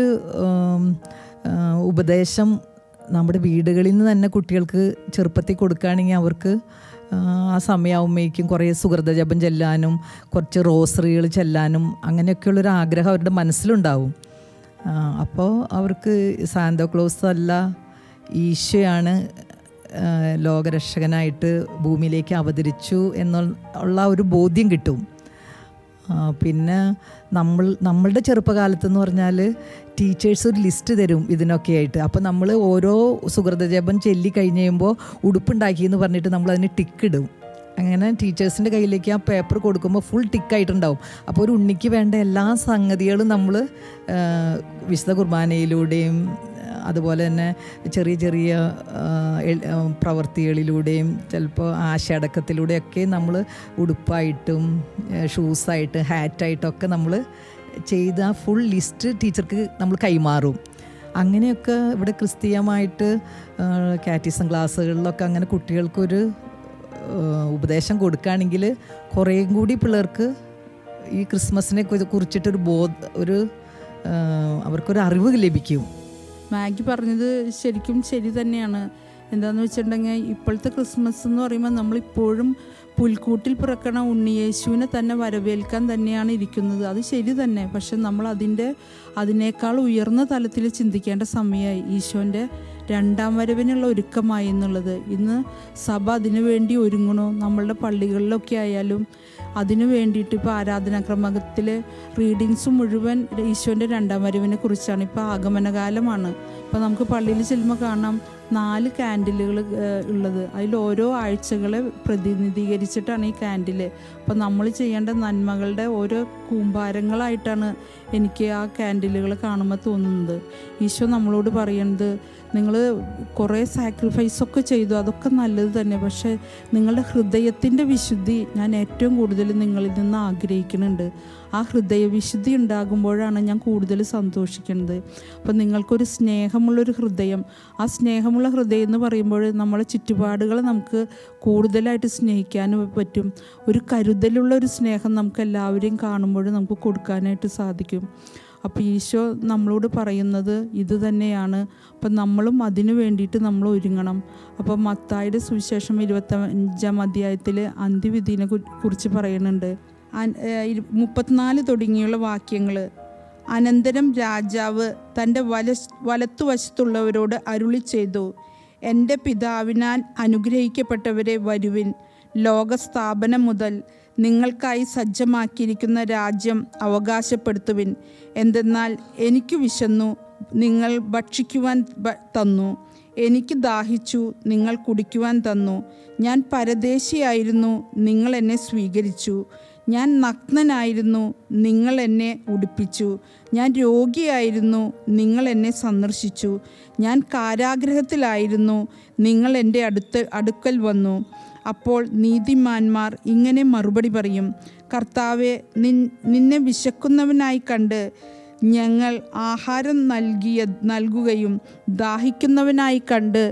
ഉപദേശം നമ്മുടെ വീടുകളിൽ നിന്ന് തന്നെ കുട്ടികൾക്ക് ചെറുപ്പത്തിൽ കൊടുക്കുകയാണെങ്കിൽ അവർക്ക് ആ സമയമാകുമ്പോഴേക്കും കുറേ സുഹൃത ജപം ചെല്ലാനും കുറച്ച് റോസറികൾ ചെല്ലാനും അങ്ങനെയൊക്കെയുള്ളൊരു ആഗ്രഹം അവരുടെ മനസ്സിലുണ്ടാവും. അപ്പോൾ അവർക്ക് സാന്താക്ലോസ് അല്ല, ഈശോയാണ് ലോകരക്ഷകനായിട്ട് ഭൂമിയിലേക്ക് അവതരിച്ചു എന്നുള്ള ഒരു ബോധ്യം കിട്ടും. പിന്നെ നമ്മളുടെ ചെറുപ്പകാലത്തെന്ന് പറഞ്ഞാൽ ടീച്ചേഴ്സ് ഒരു ലിസ്റ്റ് തരും ഇതിനൊക്കെ ആയിട്ട്. അപ്പോൾ നമ്മൾ ഓരോ സുഹൃത ജപം ചൊല്ലി കഴിഞ്ഞ് കഴിയുമ്പോൾ ഉടുപ്പുണ്ടാക്കിയെന്ന് പറഞ്ഞിട്ട് നമ്മളതിന് ടിക്കിടും. അങ്ങനെ ടീച്ചേഴ്സിൻ്റെ കയ്യിലേക്ക് ആ പേപ്പർ കൊടുക്കുമ്പോൾ ഫുൾ ടിക്കായിട്ടുണ്ടാവും. അപ്പോൾ ഒരു ഉണ്ണിക്ക് വേണ്ട എല്ലാ സംഗതികളും നമ്മൾ വിശുദ്ധ കുർബാനയിലൂടെയും അതുപോലെ തന്നെ ചെറിയ ചെറിയ പ്രവൃത്തികളിലൂടെയും ചിലപ്പോൾ ആശയടക്കത്തിലൂടെയൊക്കെ നമ്മൾ ഉടുപ്പായിട്ടും ഷൂസായിട്ട് ഹാറ്റായിട്ടൊക്കെ നമ്മൾ ചെയ്ത് ആ ഫുൾ ലിസ്റ്റ് ടീച്ചർക്ക് നമ്മൾ കൈമാറും. അങ്ങനെയൊക്കെ ഇവിടെ ക്രിസ്തീയമായിട്ട് കാറ്റിസം ക്ലാസ്സുകളിലൊക്കെ അങ്ങനെ കുട്ടികൾക്കൊരു ഉപദേശം കൊടുക്കുകയാണെങ്കിൽ കുറേയും കൂടി പിള്ളേർക്ക് ഈ ക്രിസ്മസിനെ കുറിച്ചിട്ടൊരു അവർക്കൊരു അറിവ് ലഭിക്കും. മാഗി പറഞ്ഞത് ശരിക്കും ശരി തന്നെയാണ്. എന്താണെന്ന് വെച്ചിട്ടുണ്ടെങ്കിൽ ഇപ്പോഴത്തെ ക്രിസ്മസ് എന്ന് പറയുമ്പോൾ നമ്മളിപ്പോഴും പുൽക്കൂട്ടിൽ പിറക്കണ ഉണ്ണിയേശുവിനെ തന്നെ വരവേൽക്കാൻ തന്നെയാണ് ഇരിക്കുന്നത്. അത് ശരി തന്നെ. പക്ഷെ നമ്മൾ അതിനേക്കാൾ ഉയർന്ന തലത്തിൽ ചിന്തിക്കേണ്ട സമയമായി. ഈശോൻ്റെ രണ്ടാം വരവിനുള്ള ഒരുക്കമായി എന്നുള്ളത്. ഇന്ന് സഭ അതിനു വേണ്ടി ഒരുങ്ങണോ? നമ്മളുടെ പള്ളികളിലൊക്കെ ആയാലും അതിനു വേണ്ടിയിട്ട് ഇപ്പോൾ ആരാധനാക്രമത്തിൽ റീഡിങ്സ് മുഴുവൻ ഈശോൻ്റെ രണ്ടാം വരവിനെ കുറിച്ചാണ്. ഇപ്പോൾ ആഗമനകാലമാണ്. അപ്പോൾ നമുക്ക് പള്ളിയിൽ ചെല്ലുമ്പോൾ കാണാം 4 കാൻഡിലുകൾ ഉള്ളത്. അതിൽ ഓരോ ആഴ്ചകളെ പ്രതിനിധീകരിച്ചിട്ടാണ് ഈ കാൻഡിൽ. അപ്പോൾ നമ്മൾ ചെയ്യേണ്ട നന്മകളുടെ ഓരോ കൂമ്പാരങ്ങളായിട്ടാണ് എനിക്ക് ആ കാൻഡിലുകൾ കാണുമ്പോൾ തോന്നുന്നത്. ഈശോ നമ്മളോട് പറയുന്നത്, നിങ്ങൾ കുറേ സാക്രിഫൈസൊക്കെ ചെയ്തു, അതൊക്കെ നല്ലത് തന്നെ. പക്ഷേ നിങ്ങളുടെ ഹൃദയത്തിൻ്റെ വിശുദ്ധി ഞാൻ ഏറ്റവും കൂടുതൽ നിങ്ങളിൽ നിന്ന് ആഗ്രഹിക്കുന്നുണ്ട്. ആ ഹൃദയവിശുദ്ധി ഉണ്ടാകുമ്പോഴാണ് ഞാൻ കൂടുതൽ സന്തോഷിക്കുന്നത്. അപ്പം നിങ്ങൾക്കൊരു സ്നേഹമുള്ളൊരു ഹൃദയം, ആ സ്നേഹമുള്ള ഹൃദയം എന്ന് പറയുമ്പോൾ നമ്മളെ ചുറ്റുപാടുകളെ നമുക്ക് കൂടുതലായിട്ട് സ്നേഹിക്കാനും പറ്റും. ഒരു കരുതലുള്ള ഒരു സ്നേഹം നമുക്ക് എല്ലാവരെയും കാണുമ്പോൾ നമുക്ക് കൊടുക്കാനായിട്ട് സാധിക്കും. അപ്പോൾ ഈശോ നമ്മളോട് പറയുന്നത് ഇത് തന്നെയാണ്. അപ്പം നമ്മളും അതിനു വേണ്ടിയിട്ട് നമ്മൾ ഒരുങ്ങണം. അപ്പോൾ മത്തായിയുടെ സുവിശേഷം 25-ാം അധ്യായത്തിൽ അന്ത്യവിധിനെ കുറിച്ച് പറയുന്നുണ്ട്. 34 തുടങ്ങിയുള്ള വാക്യങ്ങൾ. അനന്തരം രാജാവ് തൻ്റെ വലത്തുവശത്തുള്ളവരോട് അരുളി ചെയ്തു, എൻ്റെ പിതാവിനാൽ അനുഗ്രഹിക്കപ്പെട്ടവരെ വരുവിൻ, ലോകസ്ഥാപനം മുതൽ നിങ്ങൾക്കായി സജ്ജമാക്കിയിരിക്കുന്ന രാജ്യം അവകാശപ്പെടുത്തുവിൻ. എന്തെന്നാൽ എനിക്ക് വിശന്നു, നിങ്ങൾ ഭക്ഷിക്കുവാൻ തന്നു, എനിക്ക് ദാഹിച്ചു, നിങ്ങൾ കുടിക്കുവാൻ തന്നു, ഞാൻ പരദേശിയായിരുന്നു, നിങ്ങൾ എന്നെ സ്വീകരിച്ചു, ഞാൻ നഗ്നനായിരുന്നു, നിങ്ങൾ എന്നെ ഉടുപ്പിച്ചു, ഞാൻ രോഗിയായിരുന്നു, നിങ്ങൾ എന്നെ സന്ദർശിച്ചു, ഞാൻ കാരാഗൃഹത്തിലായിരുന്നു, നിങ്ങൾ എൻ്റെ അടുക്കൽ വന്നു. അപ്പോൾ നീതിമാന്മാർ ഇങ്ങനെ മറുപടി പറയും, കർത്താവേ, നിന്നെ വിശക്കുന്നവനായി കണ്ട് ഞങ്ങൾ ആഹാരം നൽകുകയും ദാഹിക്കുന്നവനായി കണ്ട്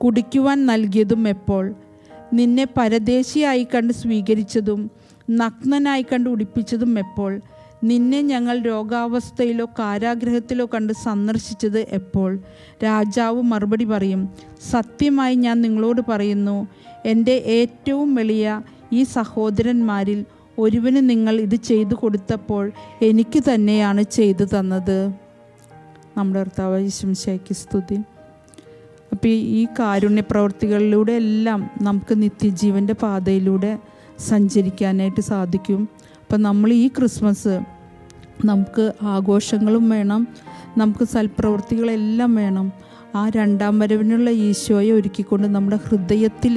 കുടിക്കുവാൻ നൽകിയതും എപ്പോൾ? നിന്നെ പരദേശിയായി കണ്ട് സ്വീകരിച്ചതും നഗ്നനായി കണ്ട് ഉടുപ്പിച്ചതും എപ്പോൾ? നിന്നെ ഞങ്ങൾ രോഗാവസ്ഥയിലോ കാരാഗൃഹത്തിലോ കണ്ട് സന്ദർശിച്ചത് എപ്പോൾ? രാജാവ് മറുപടി പറയും, സത്യമായി ഞാൻ നിങ്ങളോട് പറയുന്നു, എൻ്റെ ഏറ്റവും എളിയ ഈ സഹോദരന്മാരിൽ ഒരുവന് നിങ്ങൾ ഇത് ചെയ്തു കൊടുത്തപ്പോൾ എനിക്ക് തന്നെയാണ് ചെയ്തു തന്നത്. നമ്മുടെ കർത്താവ് യേശുമിശിഹായ്ക്ക് സ്തുതി. അപ്പോൾ ഈ കാരുണ്യ പ്രവർത്തികളിലൂടെ എല്ലാം നമുക്ക് നിത്യജീവൻ്റെ പാതയിലൂടെ സഞ്ചരിക്കാനായിട്ട് സാധിക്കും. അപ്പം നമ്മൾ ഈ ക്രിസ്മസ് നമുക്ക് ആഘോഷങ്ങളും വേണം, നമുക്ക് സൽപ്രവൃത്തികളെല്ലാം വേണം. ആ രണ്ടാം വരവിനുള്ള ഈശോയെ ഒരുക്കിക്കൊണ്ട് നമ്മുടെ ഹൃദയത്തിൽ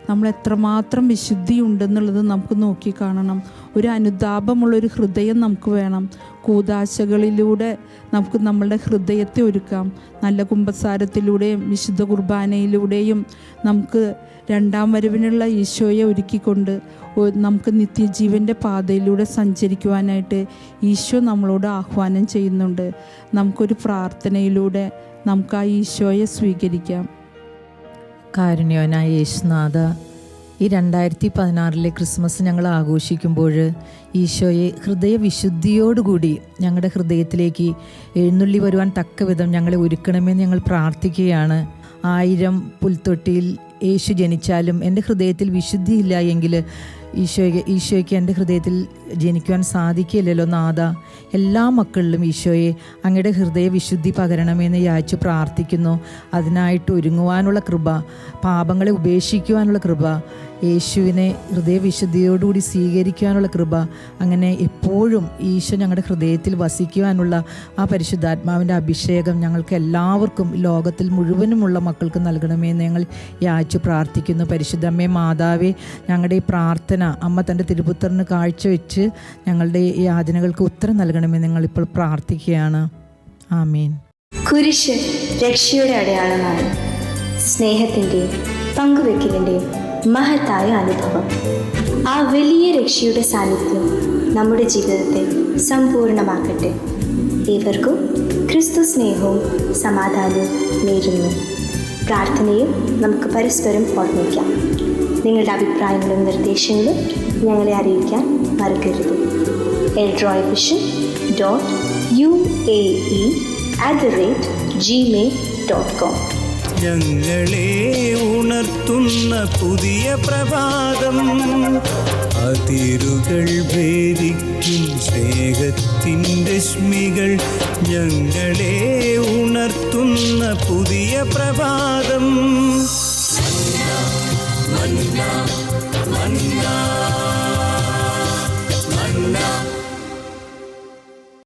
നമ്മൾ എത്രമാത്രം വിശുദ്ധി ഉണ്ടെന്നുള്ളത് നമുക്ക് നോക്കി കാണണം. ഒരു അനുതാപമുള്ളൊരു ഹൃദയം നമുക്ക് വേണം. കൂദാശകളിലൂടെ നമുക്ക് നമ്മളുടെ ഹൃദയത്തെ ഒരുക്കാം. നല്ല കുമ്പസാരത്തിലൂടെയും വിശുദ്ധ കുർബാനയിലൂടെയും നമുക്ക് രണ്ടാം വരവിനുള്ള ഈശോയെ ഒരുക്കിക്കൊണ്ട് നമുക്ക് നിത്യജീവൻ്റെ പാതയിലൂടെ സഞ്ചരിക്കുവാനായിട്ട് ഈശോ നമ്മളോട് ആഹ്വാനം ചെയ്യുന്നുണ്ട്. നമുക്കൊരു പ്രാർത്ഥനയിലൂടെ നമുക്ക് ആ ഈശോയെ സ്വീകരിക്കാം. കാരുണ്യവാനായ യേശുനാഥ, ഈ 2016 ക്രിസ്മസ് ഞങ്ങൾ ആഘോഷിക്കുമ്പോൾ ഈശോയെ ഹൃദയവിശുദ്ധിയോടുകൂടി ഞങ്ങളുടെ ഹൃദയത്തിലേക്ക് എഴുന്നള്ളി വരുവാൻ തക്ക വിധം ഞങ്ങളെ ഒരുക്കണമെന്ന് ഞങ്ങൾ പ്രാർത്ഥിക്കുകയാണ്. 1000 പുൽത്തൊട്ടിയിൽ യേശു ജനിച്ചാലും എൻ്റെ ഹൃദയത്തിൽ വിശുദ്ധിയില്ല എങ്കിൽ ഈശോയ്ക്ക് എൻ്റെ ഹൃദയത്തിൽ ജനിക്കുവാൻ സാധിക്കില്ലല്ലോ നാഥ. എല്ലാ മക്കളിലും ഈശോയെ അങ്ങയുടെ ഹൃദയ വിശുദ്ധി പകരണമെന്ന് യാചിച്ച് പ്രാർത്ഥിക്കുന്നു. അതിനായിട്ട് ഒരുങ്ങുവാനുള്ള കൃപ, പാപങ്ങളെ ഉപേക്ഷിക്കുവാനുള്ള കൃപ, യേശുവിനെ ഹൃദയവിശുദ്ധിയോടുകൂടി സ്വീകരിക്കാനുള്ള കൃപ, അങ്ങനെ എപ്പോഴും ഈശോ ഞങ്ങളുടെ ഹൃദയത്തിൽ വസിക്കുവാനുള്ള ആ പരിശുദ്ധാത്മാവിൻ്റെ അഭിഷേകം ഞങ്ങൾക്ക് എല്ലാവർക്കും, ലോകത്തിൽ മുഴുവനുമുള്ള മക്കൾക്ക് നൽകണമെന്ന് ഞങ്ങൾ യാചിച്ച് പ്രാർത്ഥിക്കുന്നു. പരിശുദ്ധമ്മേ മാതാവേ, ഞങ്ങളുടെ ഈ പ്രാർത്ഥന അമ്മ തൻ്റെ തിരുപുത്രന് കാഴ്ചവെച്ച് ഞങ്ങളുടെ ഈ യാചനകൾക്ക് ഉത്തരം നൽകണമെന്ന് ഞങ്ങളിപ്പോൾ പ്രാർത്ഥിക്കുകയാണ്. ആമീൻ. കുരിശ് രക്ഷയുടെ അടയാളമാണ്. സ്നേഹത്തിൻ്റെയും പങ്കുവെക്കലിൻ്റെയും മഹത്തായ അനുഭവം. ആ വലിയ രക്ഷയുടെ സാന്നിധ്യം നമ്മുടെ ജീവിതത്തെ സമ്പൂർണ്ണമാക്കട്ടെ. ഏവർക്കും ക്രിസ്തു സ്നേഹവും സമാധാനവും നേരുന്നു. പ്രാർത്ഥനയും നമുക്ക് പരസ്പരം ഓർമ്മിക്കാം. നിങ്ങളുടെ അഭിപ്രായങ്ങളും നിർദ്ദേശങ്ങളും ഞങ്ങളെ അറിയിക്കാൻ മറക്കരുത്. eldroyvision.uae@gmail.com. ഞങ്ങളെ ഉണർത്തുന്ന പുതിയ പ്രഭാതം, അതിരുകൾ ഭേദിക്കും സ്നേഹത്തിൻ രശ്മികൾ. ഞങ്ങളെ ഉണർത്തുന്ന പുതിയ പ്രഭാതം,